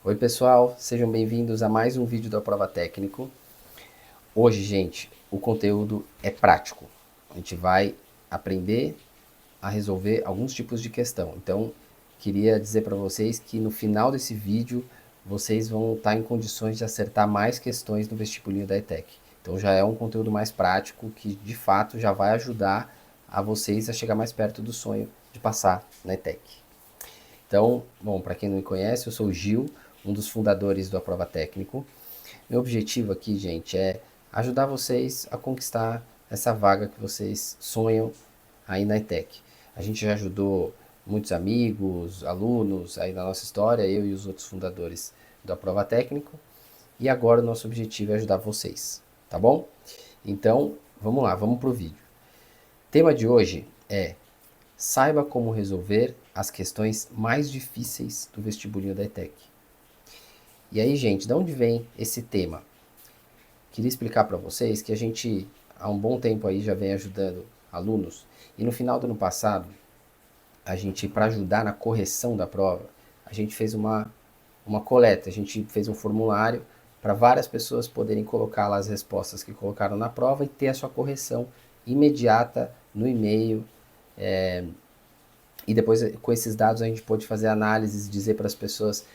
Oi pessoal, sejam bem-vindos a mais um vídeo da Prova Técnico. Hoje, gente, o conteúdo é prático. A gente vai aprender a resolver alguns tipos de questão. Então, queria dizer para vocês que no final desse vídeo, vocês vão estar em condições de acertar mais questões no vestibulinho da ETEC. Então, já é um conteúdo mais prático que, de fato, já vai ajudar a vocês a chegar mais perto do sonho de passar na ETEC. Então, bom, para quem não me conhece, eu sou o Gil, um dos fundadores do Aprova Técnico. Meu objetivo aqui, gente, é ajudar vocês a conquistar essa vaga que vocês sonham aí na ETEC. A gente já ajudou muitos amigos, alunos aí na nossa história, eu e os outros fundadores do Aprova Técnico, e agora o nosso objetivo é ajudar vocês, tá bom? Então, vamos lá, vamos pro vídeo. O tema de hoje é: saiba como resolver as questões mais difíceis do vestibulinho da ETEC. E aí, gente, de onde vem esse tema? Queria explicar para vocês que a gente, há um bom tempo aí, já vem ajudando alunos. E no final do ano passado, a gente, para ajudar na correção da prova, a gente fez uma coleta. A gente fez um formulário para várias pessoas poderem colocar lá as respostas que colocaram na prova e ter a sua correção imediata no e-mail. E depois, com esses dados, a gente pôde fazer análises, dizer para as pessoas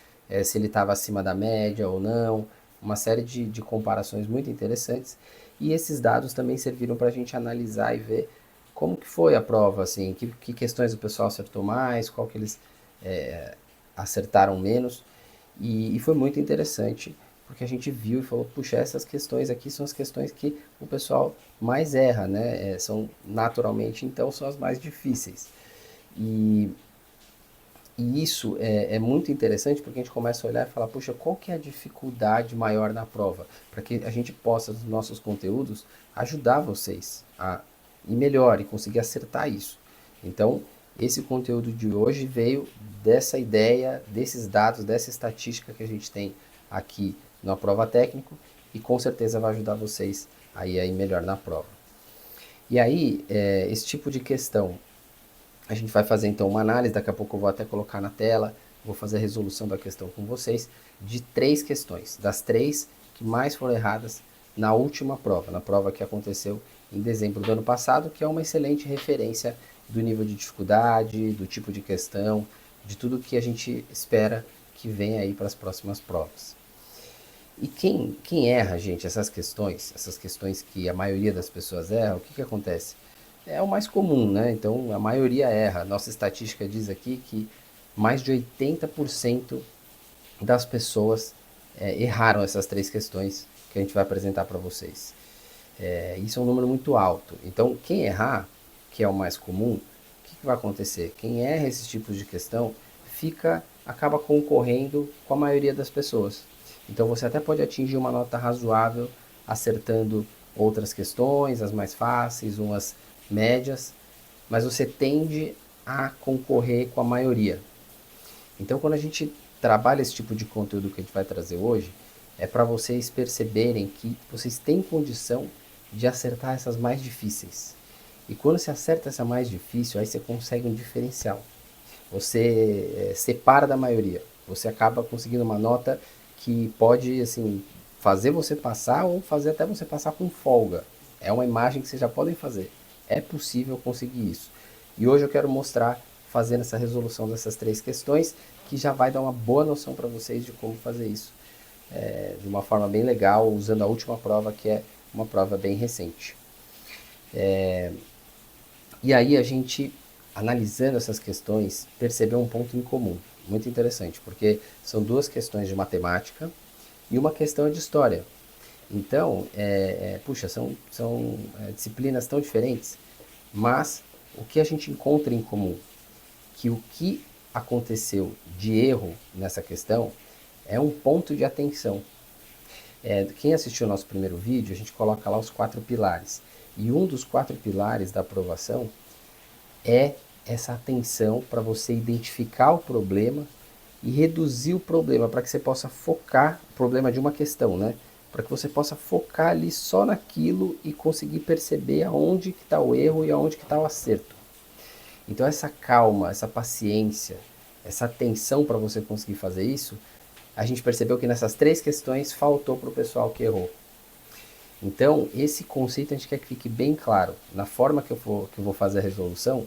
se ele estava acima da média ou não, uma série de comparações muito interessantes. E esses dados também serviram para a gente analisar e ver como que foi a prova, assim, que questões o pessoal acertou mais, qual que eles acertaram menos. E foi muito interessante, porque a gente viu e falou, puxa, essas questões aqui são as questões que o pessoal mais erra, né? São naturalmente, então, são as mais difíceis. E, e isso é muito interessante porque a gente começa a olhar e falar, puxa, qual que é a dificuldade maior na prova? Para que a gente possa, nos nossos conteúdos, ajudar vocês a ir melhor e conseguir acertar isso. Então, esse conteúdo de hoje veio dessa ideia, desses dados, dessa estatística que a gente tem aqui na Prova Técnico e com certeza vai ajudar vocês a ir melhor na prova. E aí, esse tipo de questão a gente vai fazer então uma análise, daqui a pouco eu vou até colocar na tela, vou fazer a resolução da questão com vocês, de 3 questões, das 3 que mais foram erradas na última prova, na prova que aconteceu em dezembro do ano passado, que é uma excelente referência do nível de dificuldade, do tipo de questão, de tudo que a gente espera que venha aí para as próximas provas. E quem erra, gente, essas questões que a maioria das pessoas erra, o que acontece? É o mais comum, né? Então a maioria erra. Nossa estatística diz aqui que mais de 80% das pessoas erraram essas 3 questões que a gente vai apresentar para vocês. Isso é um número muito alto. Então, quem errar, que é o mais comum, o que vai acontecer? Quem erra esses tipos de questão acaba concorrendo com a maioria das pessoas. Então, você até pode atingir uma nota razoável acertando outras questões, as mais fáceis, umas médias, mas você tende a concorrer com a maioria. Então, quando a gente trabalha esse tipo de conteúdo que a gente vai trazer hoje, é para vocês perceberem que vocês têm condição de acertar essas mais difíceis. E quando você acerta essa mais difícil, aí você consegue um diferencial. Você separa da maioria. Você acaba conseguindo uma nota que pode, assim, fazer você passar ou fazer até você passar com folga. É uma imagem que vocês já podem fazer. É possível conseguir isso. E hoje eu quero mostrar, fazendo essa resolução dessas 3 questões, que já vai dar uma boa noção para vocês de como fazer isso de uma forma bem legal, usando a última prova, que é uma prova bem recente. E aí a gente, analisando essas questões, percebeu um ponto em comum, muito interessante, porque são 2 questões de matemática e uma questão de história. Então, puxa, são disciplinas tão diferentes, mas o que a gente encontra em comum? Que o que aconteceu de erro nessa questão é um ponto de atenção. Quem assistiu ao nosso primeiro vídeo, a gente coloca lá os 4 pilares. E um dos 4 pilares da aprovação é essa atenção para você identificar o problema e reduzir o problema, para que você possa focar, o problema de uma questão, né? Para que você possa focar ali só naquilo e conseguir perceber aonde que está o erro e aonde que está o acerto. Então essa calma, essa paciência, essa atenção para você conseguir fazer isso, a gente percebeu que nessas 3 questões faltou para o pessoal que errou. Então, esse conceito a gente quer que fique bem claro. Na forma que eu vou fazer a resolução,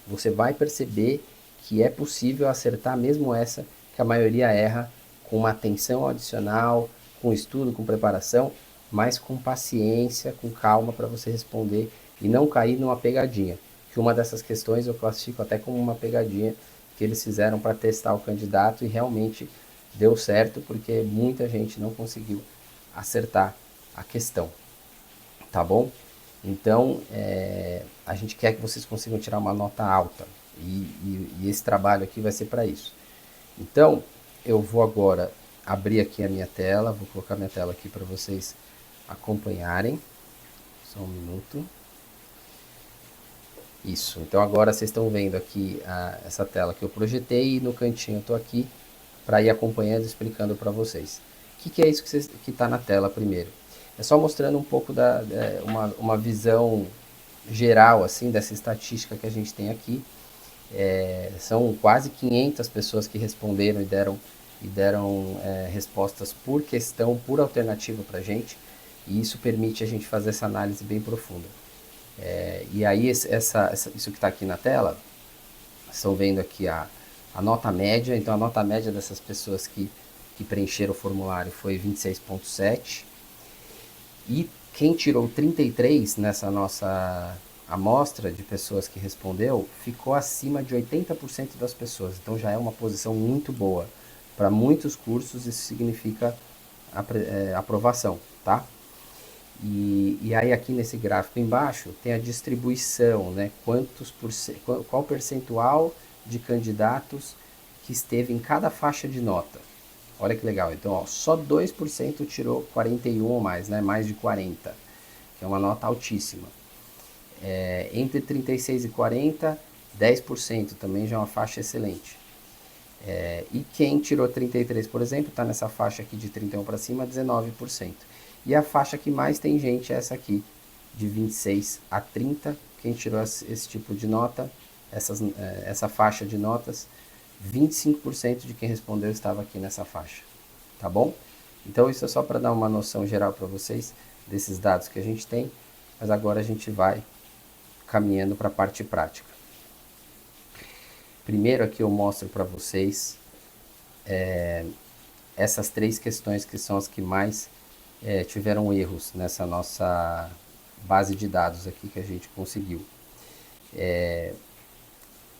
você vai perceber que é possível acertar mesmo essa que a maioria erra, com uma atenção adicional, com estudo, com preparação, mas com paciência, com calma para você responder e não cair numa pegadinha. Que uma dessas questões eu classifico até como uma pegadinha que eles fizeram para testar o candidato e realmente deu certo porque muita gente não conseguiu acertar a questão, tá bom? Então, a gente quer que vocês consigam tirar uma nota alta e esse trabalho aqui vai ser para isso. Então, eu vou agora abrir aqui a minha tela, vou colocar minha tela aqui para vocês acompanharem. Só um minuto. Isso, então agora vocês estão vendo aqui essa tela que eu projetei e no cantinho eu estou aqui para ir acompanhando e explicando para vocês. O que é isso que está na tela primeiro? É só mostrando um pouco uma visão geral assim dessa estatística que a gente tem aqui. São quase 500 pessoas que responderam e deram respostas por questão, por alternativa para a gente, e isso permite a gente fazer essa análise bem profunda. E aí isso que está aqui na tela, estão vendo aqui a nota média. Então a nota média dessas pessoas que preencheram o formulário foi 26,7, e quem tirou 33 nessa nossa amostra de pessoas que respondeu ficou acima de 80% das pessoas. Então já é uma posição muito boa. Para muitos cursos isso significa aprovação, tá? E aí aqui nesse gráfico embaixo tem a distribuição, né? Qual percentual de candidatos que esteve em cada faixa de nota. Olha que legal, então ó, só 2% tirou 41 ou mais, né? Mais de 40, que é uma nota altíssima. Entre 36 e 40, 10% também já é uma faixa excelente. E quem tirou 33, por exemplo, está nessa faixa aqui de 31 para cima, 19%. E a faixa que mais tem gente é essa aqui, de 26 a 30. Quem tirou esse tipo de nota, essa faixa de notas, 25% de quem respondeu estava aqui nessa faixa. Tá bom? Então isso é só para dar uma noção geral para vocês desses dados que a gente tem, mas agora a gente vai caminhando para a parte prática. Primeiro aqui eu mostro para vocês essas 3 questões que são as que mais tiveram erros nessa nossa base de dados aqui que a gente conseguiu.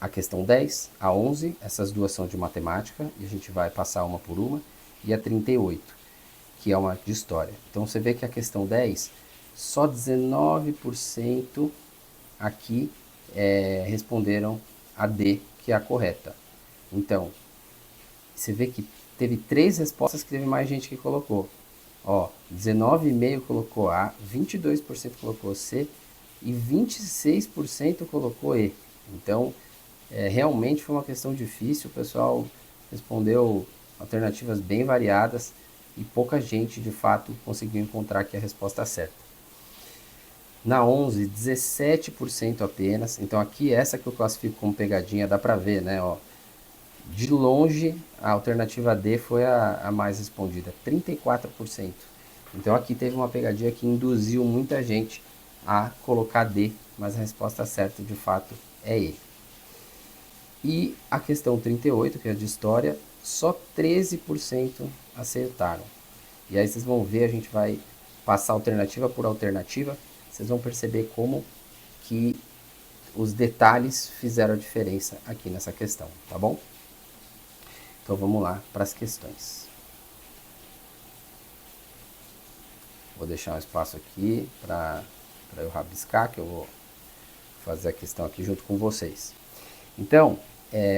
A questão 10, a 11, essas duas são de matemática, e a gente vai passar uma por uma, e a 38, que é uma de história. Então você vê que a questão 10, só 19% aqui responderam a D, que é a correta. Então, você vê que teve 3 respostas que teve mais gente que colocou. Ó, 19,5% colocou A, 22% colocou C e 26% colocou E. Então, realmente foi uma questão difícil, o pessoal respondeu alternativas bem variadas e pouca gente, de fato, conseguiu encontrar aqui a resposta certa. Na 11, 17% apenas. Então, aqui, essa que eu classifico como pegadinha, dá pra ver, né, ó. De longe, a alternativa D foi a mais respondida, 34%. Então aqui teve uma pegadinha que induziu muita gente a colocar D, mas a resposta certa de fato é E. E a questão 38, que é de história, só 13% acertaram. E aí vocês vão ver, a gente vai passar alternativa por alternativa, vocês vão perceber como que os detalhes fizeram a diferença aqui nessa questão, tá bom? Então vamos lá para as questões. Vou deixar um espaço aqui para eu rabiscar, que eu vou fazer a questão aqui junto com vocês. Então,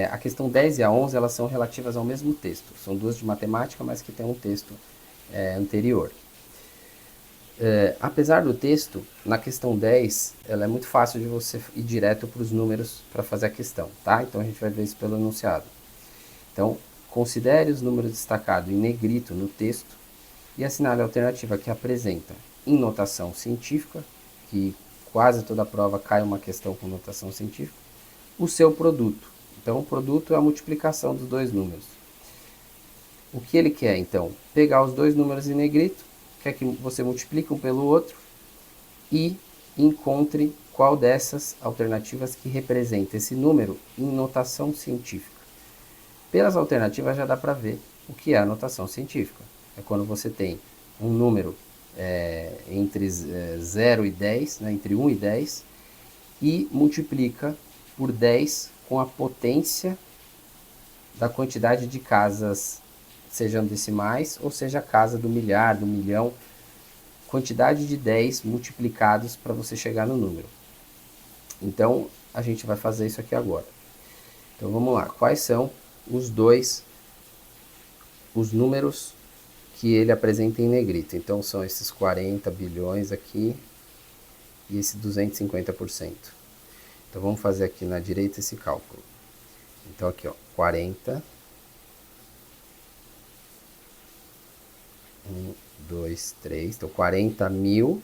a questão 10 e a 11, elas são relativas ao mesmo texto. São duas de matemática, mas que tem um texto anterior. Apesar do texto, na questão 10, ela é muito fácil de você ir direto para os números para fazer a questão, tá? Então a gente vai ver isso pelo enunciado. Então, considere os números destacados em negrito no texto e assinale a alternativa que apresenta em notação científica, que quase toda a prova cai uma questão com notação científica, o seu produto. Então, o produto é a multiplicação dos dois números. O que ele quer, então? Pegar os dois números em negrito, quer que você multiplique um pelo outro e encontre qual dessas alternativas que representa esse número em notação científica. Pelas alternativas já dá para ver o que é a notação científica. É quando você tem um número entre 0 e 10, né, entre 1 e 10, e multiplica por 10 com a potência da quantidade de casas, sejam decimais ou seja a casa do milhar, do milhão, quantidade de 10 multiplicados para você chegar no número. Então, a gente vai fazer isso aqui agora. Então, vamos lá. Quais são os números que ele apresenta em negrito? Então, são esses 40 bilhões aqui e esse 250%. Então, vamos fazer aqui na direita esse cálculo. Então, aqui, ó, 40. 1, 2, 3. Então, 40 mil,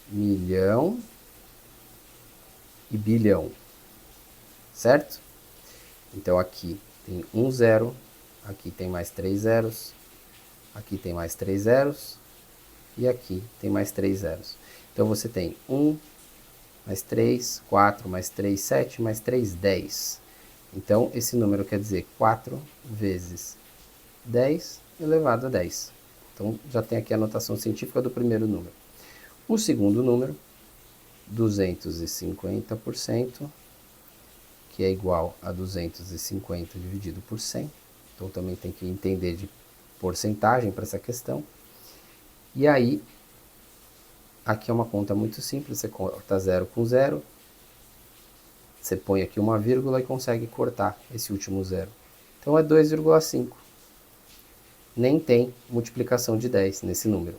milhão e bilhão. Certo? Então, aqui tem um zero, aqui tem mais 3 zeros, aqui tem mais 3 zeros e aqui tem mais 3 zeros. Então, você tem 1, mais 3, 4, mais 3, 7, mais 3, 10. Então, esse número quer dizer 4 vezes 10 elevado a 10. Então, já tem aqui a notação científica do primeiro número. O segundo número, 250%, que é igual a 250 dividido por 100. Então, também tem que entender de porcentagem para essa questão. E aí, aqui é uma conta muito simples, você corta 0 com 0, você põe aqui uma vírgula e consegue cortar esse último zero. Então, é 2,5. Nem tem multiplicação de 10 nesse número.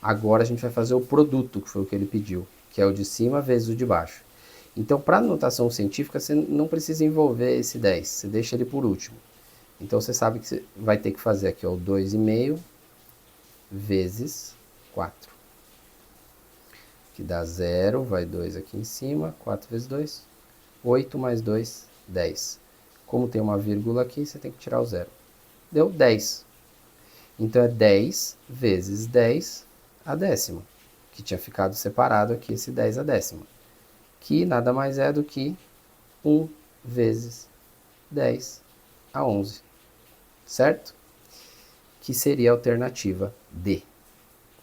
Agora a gente vai fazer o produto, que foi o que ele pediu, que é o de cima vezes o de baixo. Então, para a notação científica, você não precisa envolver esse 10, você deixa ele por último. Então, você sabe que você vai ter que fazer aqui ó, o 2,5 vezes 4. Que dá 0, vai 2 aqui em cima, 4 vezes 2, 8 mais 2, 10. Como tem uma vírgula aqui, você tem que tirar o 0. Deu 10. Então, é 10 vezes 10 a décima, que tinha ficado separado aqui esse 10 a décima, que nada mais é do que 1 vezes 10 a 11, certo? Que seria a alternativa D,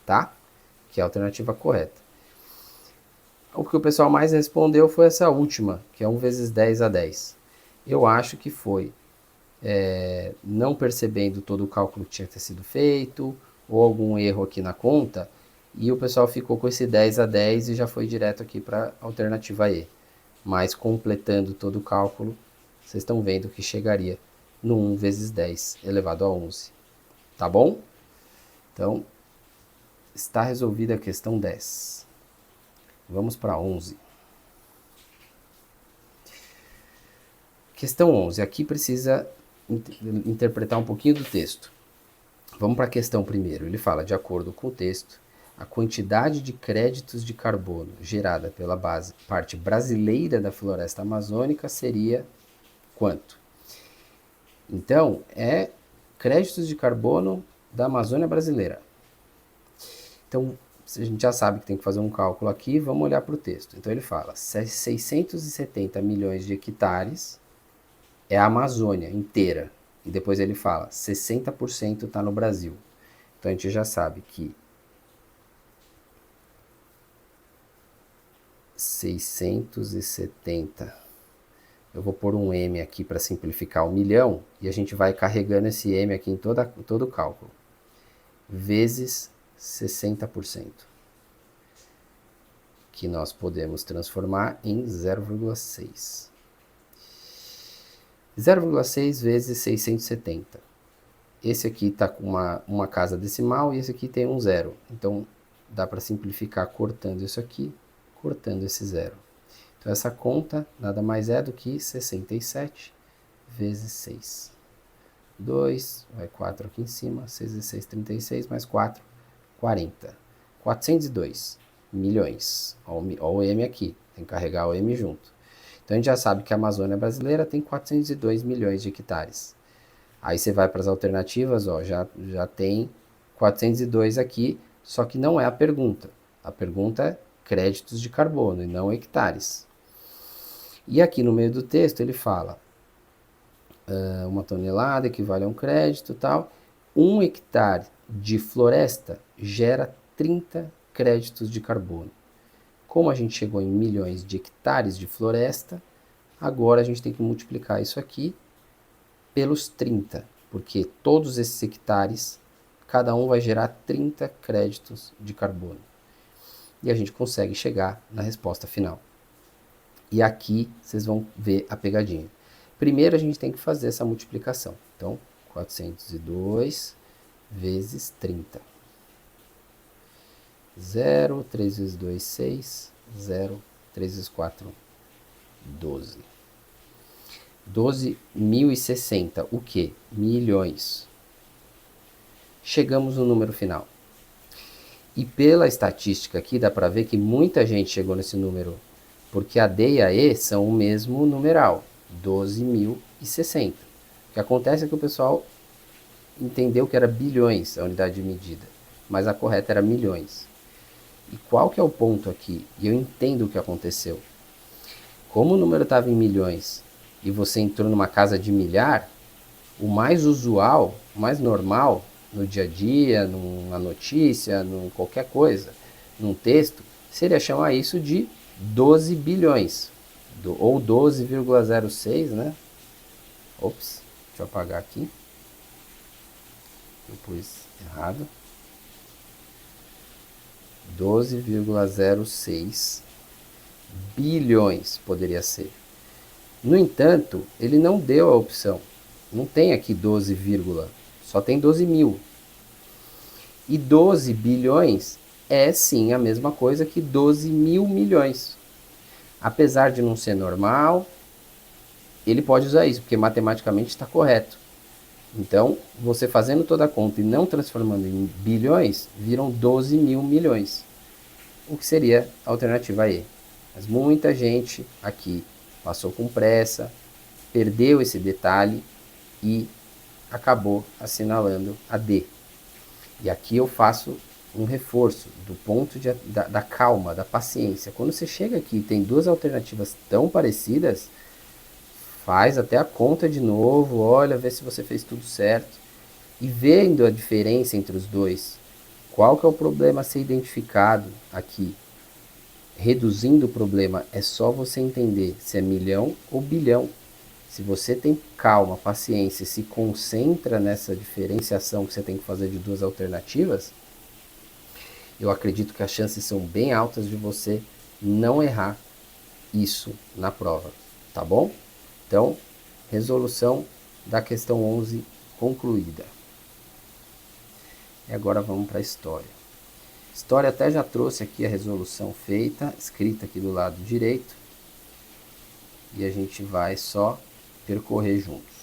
tá? Que é a alternativa correta. O que o pessoal mais respondeu foi essa última, que é 1 vezes 10 a 10. Eu acho que foi não percebendo todo o cálculo que tinha que ter sido feito, ou algum erro aqui na conta, e o pessoal ficou com esse 10 a 10 e já foi direto aqui para a alternativa E. Mas completando todo o cálculo, vocês estão vendo que chegaria no 1 vezes 10 elevado a 11. Tá bom? Então, está resolvida a questão 10. Vamos para 11. Questão 11. Aqui precisa interpretar um pouquinho do texto. Vamos para a questão primeiro. Ele fala, de acordo com o texto, a quantidade de créditos de carbono gerada pela parte brasileira da floresta amazônica seria quanto? Então, é créditos de carbono da Amazônia brasileira. Então, a gente já sabe que tem que fazer um cálculo aqui, vamos olhar para o texto. Então, ele fala, 670 milhões de hectares é a Amazônia inteira. E depois ele fala, 60% está no Brasil. Então, a gente já sabe que 670, eu vou pôr um M aqui para simplificar o milhão, e a gente vai carregando esse M aqui em todo o cálculo, vezes 60%, que nós podemos transformar em 0,6. 0,6 vezes 670. Esse aqui está com uma casa decimal e esse aqui tem um zero. Então, dá para simplificar cortando isso aqui, cortando esse zero. Então, essa conta nada mais é do que 67 vezes 6. 2, vai 4 aqui em cima, 6 vezes 6, 36, mais 4, 40. 402 milhões. Olha o M aqui, tem que carregar o M junto. Então, a gente já sabe que a Amazônia brasileira tem 402 milhões de hectares. Aí você vai para as alternativas, ó, já tem 402 aqui, só que não é a pergunta. A pergunta é créditos de carbono e não hectares. E aqui no meio do texto ele fala, 1 tonelada equivale a um crédito e tal. 1 hectare de floresta gera 30 créditos de carbono. Como a gente chegou em milhões de hectares de floresta, agora a gente tem que multiplicar isso aqui pelos 30, porque todos esses hectares, cada um vai gerar 30 créditos de carbono. E a gente consegue chegar na resposta final. E aqui vocês vão ver a pegadinha. Primeiro a gente tem que fazer essa multiplicação. Então, 402 vezes 30. 0, 3 vezes 2, 6, 0, 3 vezes 4, 12. 12.060, o que? Milhões. Chegamos no número final. E pela estatística aqui dá para ver que muita gente chegou nesse número, porque a D e a E são o mesmo numeral, 12.060. O que acontece é que o pessoal entendeu que era bilhões a unidade de medida, mas a correta era milhões. E qual que é o ponto aqui? E eu entendo o que aconteceu. Como o número estava em milhões e você entrou numa casa de milhar, o mais usual, o mais normal, no dia a dia, numa notícia, num qualquer coisa, num texto, seria chamar isso de 12 bilhões, ou 12,06, né? Ops, deixa eu apagar aqui. Eu pus errado. 12,06 bilhões poderia ser. No entanto, ele não deu a opção. Não tem aqui 12, só tem 12 mil. E 12 bilhões é sim a mesma coisa que 12 mil milhões. Apesar de não ser normal, ele pode usar isso, porque matematicamente está correto. Então, você fazendo toda a conta e não transformando em bilhões, viram 12 mil milhões. O que seria a alternativa E. Mas muita gente aqui passou com pressa, perdeu esse detalhe e acabou assinalando a D. E aqui eu faço um reforço do ponto da calma, da paciência. Quando você chega aqui e tem duas alternativas tão parecidas, faz até a conta de novo, olha, vê se você fez tudo certo. E vendo a diferença entre os dois, qual que é o problema a ser identificado aqui? Reduzindo o problema, é só você entender se é milhão ou bilhão. Se você tem calma, paciência, se concentra nessa diferenciação que você tem que fazer de duas alternativas, eu acredito que as chances são bem altas de você não errar isso na prova, tá bom? Então, resolução da questão 11 concluída. E agora vamos para a história. História até já trouxe aqui a resolução feita, escrita aqui do lado direito. E a gente vai só percorrer juntos.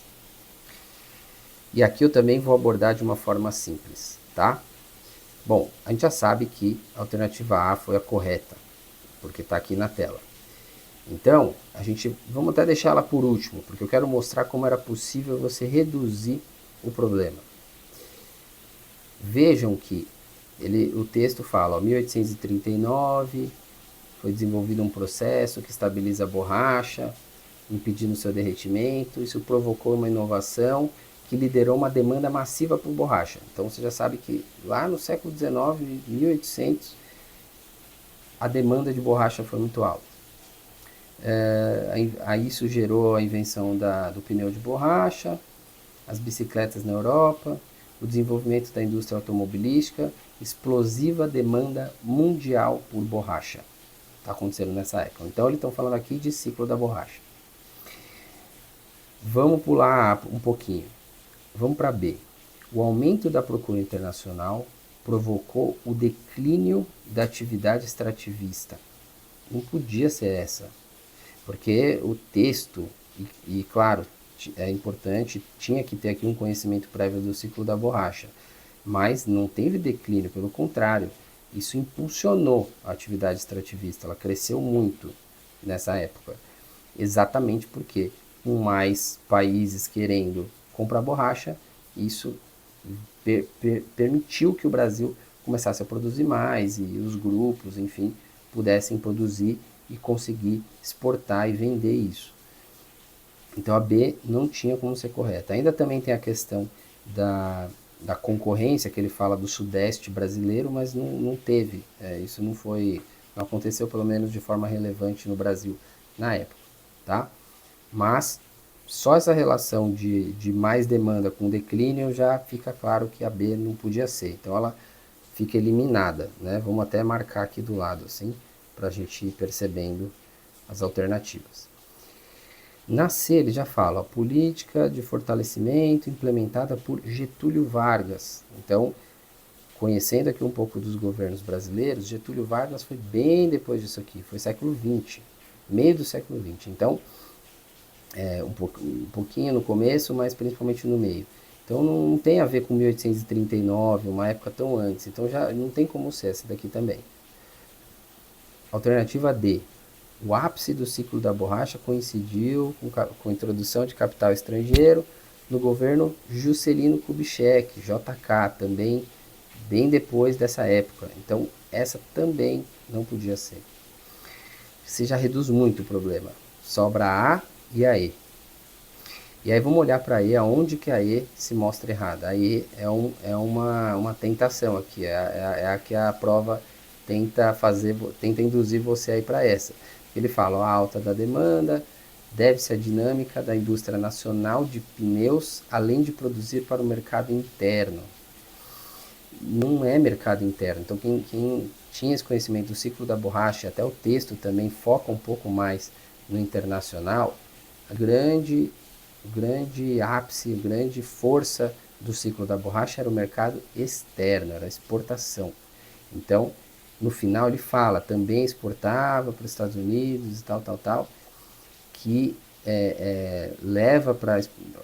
E aqui eu também vou abordar de uma forma simples, tá? Bom, a gente já sabe que a alternativa A foi a correta, porque está aqui na tela. Então, vamos até deixar ela por último, porque eu quero mostrar como era possível você reduzir o problema. Vejam que o texto fala, ó, 1839, foi desenvolvido um processo que estabiliza a borracha, impedindo seu derretimento. Isso provocou uma inovação que liderou uma demanda massiva por borracha. Então você já sabe que lá no século XIX, 1800, a demanda de borracha foi muito alta. Aí isso gerou a invenção do pneu de borracha, as bicicletas na Europa, o desenvolvimento da indústria automobilística, explosiva demanda mundial por borracha. Está acontecendo nessa época. Então eles estão falando aqui de ciclo da borracha. Vamos pular um pouquinho. Vamos para B. O aumento da procura internacional provocou o declínio da atividade extrativista. Não podia ser essa. Porque o texto, e claro, é importante, tinha que ter aqui um conhecimento prévio do ciclo da borracha. Mas não teve declínio, pelo contrário. Isso impulsionou a atividade extrativista. Ela cresceu muito nessa época. Exatamente porque com mais países querendo comprar borracha, isso permitiu que o Brasil começasse a produzir mais e os grupos, enfim, pudessem produzir e conseguir exportar e vender isso. Então a B não tinha como ser correta. Ainda também tem a questão da concorrência, que ele fala do Sudeste brasileiro, mas não teve. Isso não aconteceu pelo menos de forma relevante no Brasil na época, tá? Mas só essa relação de mais demanda com declínio já fica claro que a B não podia ser. Então ela fica eliminada, né? Vamos até marcar aqui do lado, assim, para a gente ir percebendo as alternativas. Na C ele já fala, política de fortalecimento implementada por Getúlio Vargas. Então, conhecendo aqui um pouco dos governos brasileiros, Getúlio Vargas foi bem depois disso aqui, foi século XX, meio do século XX. Então, um pouquinho no começo, mas principalmente no meio. Então não tem a ver com 1839, uma época tão antes. Então já não tem como ser essa daqui também. Alternativa D. O ápice do ciclo da borracha coincidiu com a introdução de capital estrangeiro no governo Juscelino Kubitschek, JK, também bem depois dessa época. Então essa também não podia ser. Você já reduz muito o problema. Sobra a A e a E. E aí vamos olhar para a E, aonde que a E se mostra errada. A E é uma tentação aqui, é a que a prova tenta induzir você aí para essa. Ele fala, ó, a alta da demanda deve-se à dinâmica da indústria nacional de pneus, além de produzir para o mercado interno. Não é mercado interno. Então quem tinha esse conhecimento do ciclo da borracha, até o texto também foca um pouco mais no internacional, a grande ápice, grande força do ciclo da borracha era o mercado externo, era a exportação. Então, no final ele fala, também exportava para os Estados Unidos e tal, que leva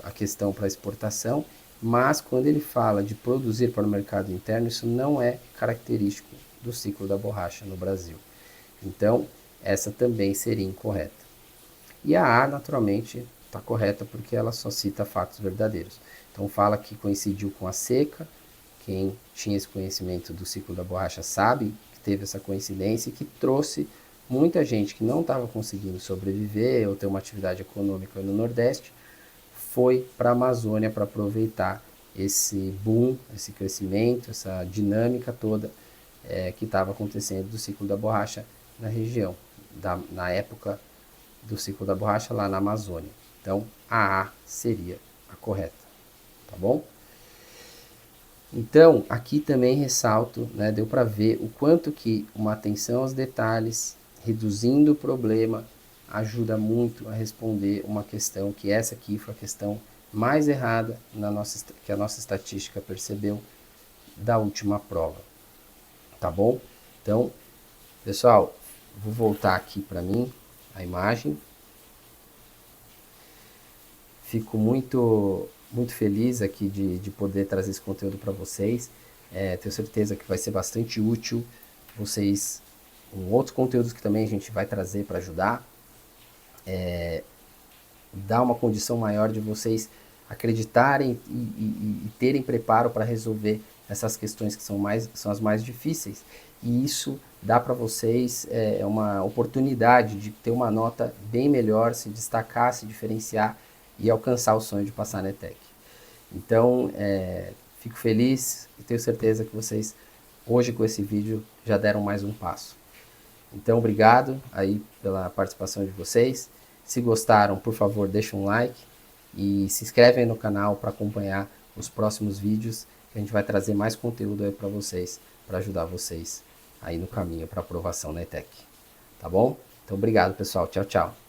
a questão para a exportação, mas quando ele fala de produzir para o mercado interno, isso não é característico do ciclo da borracha no Brasil. Então, essa também seria incorreta. E a A, naturalmente, está correta porque ela só cita fatos verdadeiros. Então fala que coincidiu com a seca, quem tinha esse conhecimento do ciclo da borracha sabe que teve essa coincidência e que trouxe muita gente que não estava conseguindo sobreviver ou ter uma atividade econômica no Nordeste, foi para a Amazônia para aproveitar esse boom, esse crescimento, essa dinâmica toda que estava acontecendo do ciclo da borracha na região, na época do ciclo da borracha lá na Amazônia. Então, a A seria a correta, tá bom? Então, aqui também ressalto, né, deu para ver o quanto que uma atenção aos detalhes, reduzindo o problema, ajuda muito a responder uma questão que essa aqui foi a questão mais errada que a nossa estatística percebeu da última prova, tá bom? Então, pessoal, vou voltar aqui para mim, a imagem. Fico muito feliz aqui de poder trazer esse conteúdo para vocês. Tenho certeza que vai ser bastante útil vocês com outros conteúdos que também a gente vai trazer para ajudar. Dar uma condição maior de vocês acreditarem e terem preparo para resolver essas questões que são as mais difíceis. E isso dá para vocês uma oportunidade de ter uma nota bem melhor, se destacar, se diferenciar e alcançar o sonho de passar na ETEC. Então, fico feliz e tenho certeza que vocês, hoje com esse vídeo, já deram mais um passo. Então, obrigado aí pela participação de vocês. Se gostaram, por favor, deixem um like e se inscrevem no canal para acompanhar os próximos vídeos, que a gente vai trazer mais conteúdo aí para vocês, para ajudar vocês aí no caminho para aprovação na ETEC. Tá bom? Então, obrigado, pessoal. Tchau, tchau.